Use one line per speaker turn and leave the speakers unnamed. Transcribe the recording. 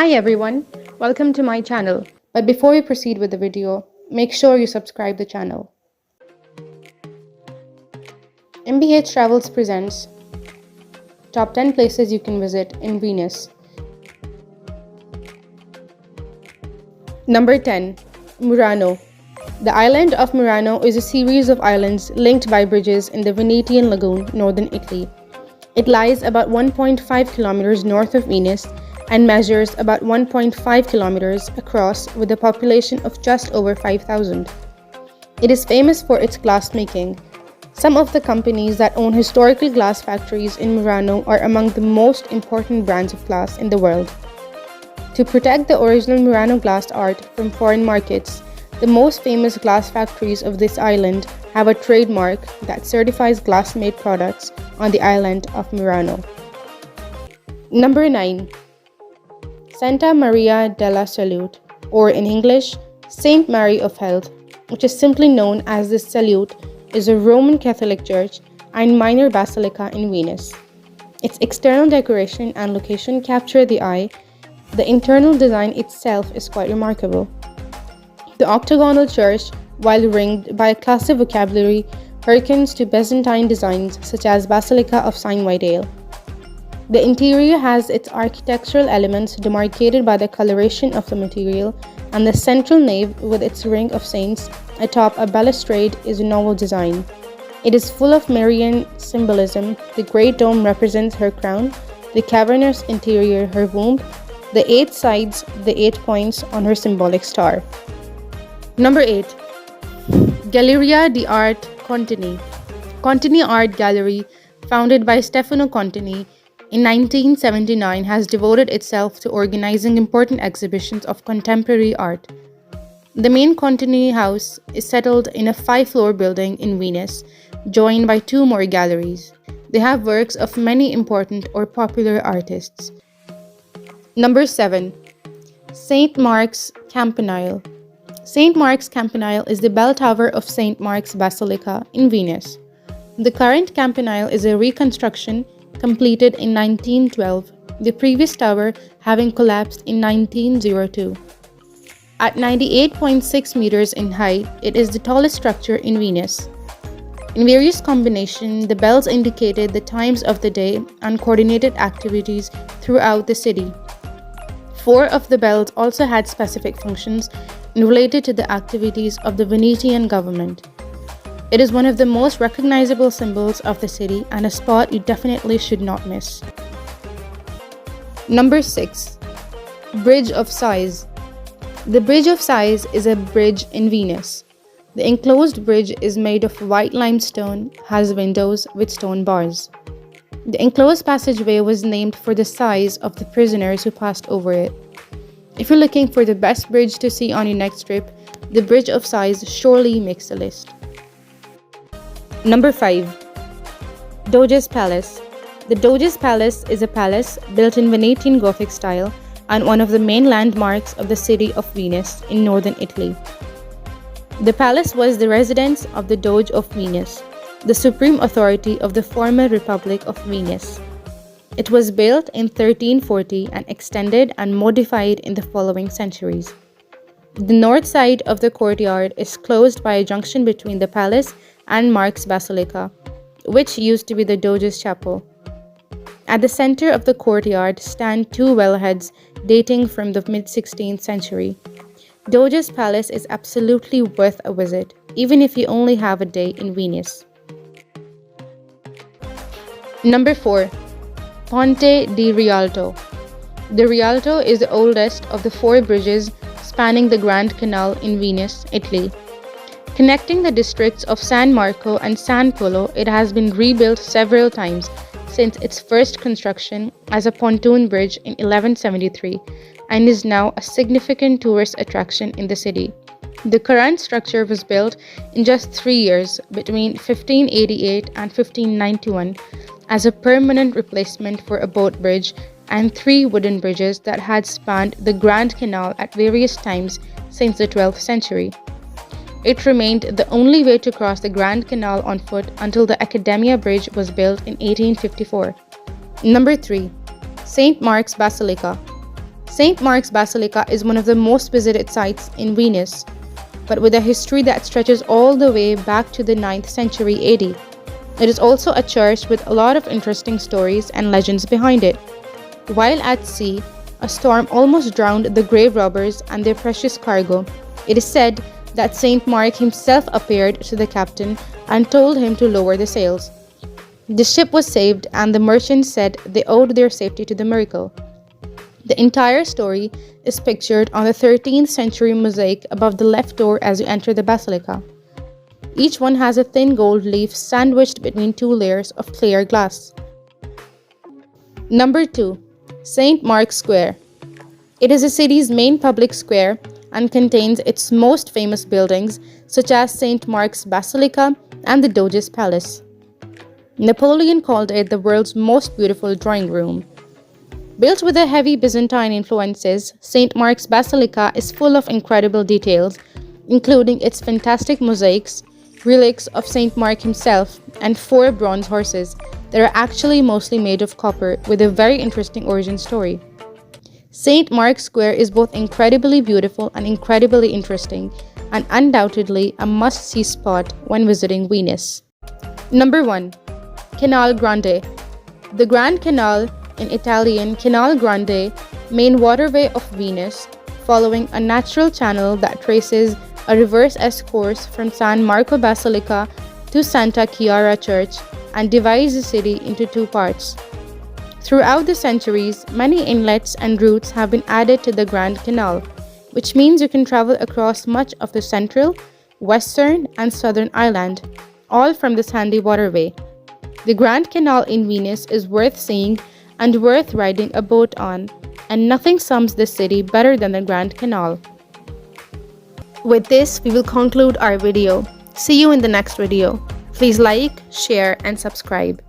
Hi everyone, welcome to my channel. But before we proceed with the video, make sure you subscribe the channel. MBH Travels presents Top 10 Places You Can Visit in Venice. Number 10. Murano. The island of Murano is a series of islands linked by bridges in the Venetian lagoon, northern Italy. It lies about 1.5 kilometers north of Venice and measures about 1.5 kilometers across with a population of just over 5,000. It is famous for its glass making. Some of the companies that own historical glass factories in Murano are among the most important brands of glass in the world. To protect the original Murano glass art from foreign markets, the most famous glass factories of this island have a trademark that certifies glass-made products on the island of Murano. Number 9. Santa Maria della Salute, or in English, Saint Mary of Health, which is simply known as the Salute, is a Roman Catholic church and minor basilica in Venice. Its external decoration and location capture the eye. The internal design itself is quite remarkable. The octagonal church, while ringed by a classic vocabulary, hearkens to Byzantine designs such as Basilica of St. Whitale. The interior has its architectural elements demarcated by the coloration of the material, and the central nave with its ring of saints atop a balustrade is a novel design. It is full of Marian symbolism. The great dome represents her crown, the cavernous interior her womb, the 8 sides, the 8 points on her symbolic star. Number 8. Galleria di Artecontini. Contini Art Gallery, founded by Stefano Contini in 1979, has devoted itself to organizing important exhibitions of contemporary art. The main Contini house is settled in a 5-floor building in Venice, joined by 2 more galleries. They have works of many important or popular artists. Number 7. St. Mark's Campanile. St. Mark's Campanile is the bell tower of St. Mark's Basilica in Venice. The current campanile is a reconstruction completed in 1912, the previous tower having collapsed in 1902. At 98.6 meters in height, it is the tallest structure in Venice. In various combinations, the bells indicated the times of the day and coordinated activities throughout the city. 4 of the bells also had specific functions related to the activities of the Venetian government. It is one of the most recognizable symbols of the city and a spot you definitely should not miss. Number 6. Bridge of Sighs. The Bridge of Sighs is a bridge in Venice. The enclosed bridge is made of white limestone, has windows with stone bars. The enclosed passageway was named for the size of the prisoners who passed over it. If you're looking for the best bridge to see on your next trip, the Bridge of Sighs surely makes the list. Number 5. Doge's Palace. The Doge's Palace is a palace built in Venetian Gothic style and one of the main landmarks of the city of Venice in northern Italy. The palace was the residence of the Doge of Venice, the supreme authority of the former Republic of Venice. It was built in 1340 and extended and modified in the following centuries. The north side of the courtyard is closed by a junction between the palace and Mark's Basilica, which used to be the Doge's chapel. At the center of the courtyard stand 2 wellheads dating from the mid-16th century. Doge's Palace is absolutely worth a visit, even if you only have a day in Venice. Number 4. Ponte di Rialto. The Rialto is the oldest of the 4 bridges spanning the Grand Canal in Venice, Italy. Connecting the districts of San Marco and San Polo, it has been rebuilt several times since its first construction as a pontoon bridge in 1173 and is now a significant tourist attraction in the city. The current structure was built in just 3 years between 1588 and 1591 as a permanent replacement for a boat bridge and 3 wooden bridges that had spanned the Grand Canal at various times since the 12th century. It remained the only way to cross the Grand Canal on foot until the Accademia Bridge was built in 1854. Number 3. St. Mark's Basilica. St. Mark's Basilica is one of the most visited sites in Venice, but with a history that stretches all the way back to the 9th century AD. It is also a church with a lot of interesting stories and legends behind it. While at sea, a storm almost drowned the grave robbers and their precious cargo. It is said that St. Mark himself appeared to the captain and told him to lower the sails. The ship was saved, and the merchants said they owed their safety to the miracle. The entire story is pictured on the 13th century mosaic above the left door as you enter the basilica. Each one has a thin gold leaf sandwiched between two layers of clear glass. Number 2. St. Mark's Square. It is the city's main public square and contains its most famous buildings such as St. Mark's Basilica and the Doge's Palace. Napoleon called it the world's most beautiful drawing room. Built with the heavy Byzantine influences, St. Mark's Basilica is full of incredible details, including its fantastic mosaics, relics of St. Mark himself, and 4 bronze horses that are actually mostly made of copper with a very interesting origin story. St. Mark's Square is both incredibly beautiful and incredibly interesting, and undoubtedly a must-see spot when visiting Venice. Number 1. Canal Grande. The Grand Canal, in Italian Canal Grande, main waterway of Venice, following a natural channel that traces a reverse-S course from San Marco Basilica to Santa Chiara Church and divides the city into 2 parts. Throughout the centuries, many inlets and routes have been added to the Grand Canal, which means you can travel across much of the central, western, and southern island, all from this handy waterway. The Grand Canal in Venice is worth seeing and worth riding a boat on, and nothing sums this city better than the Grand Canal. With this, we will conclude our video. See you in the next video. Please like, share, and subscribe.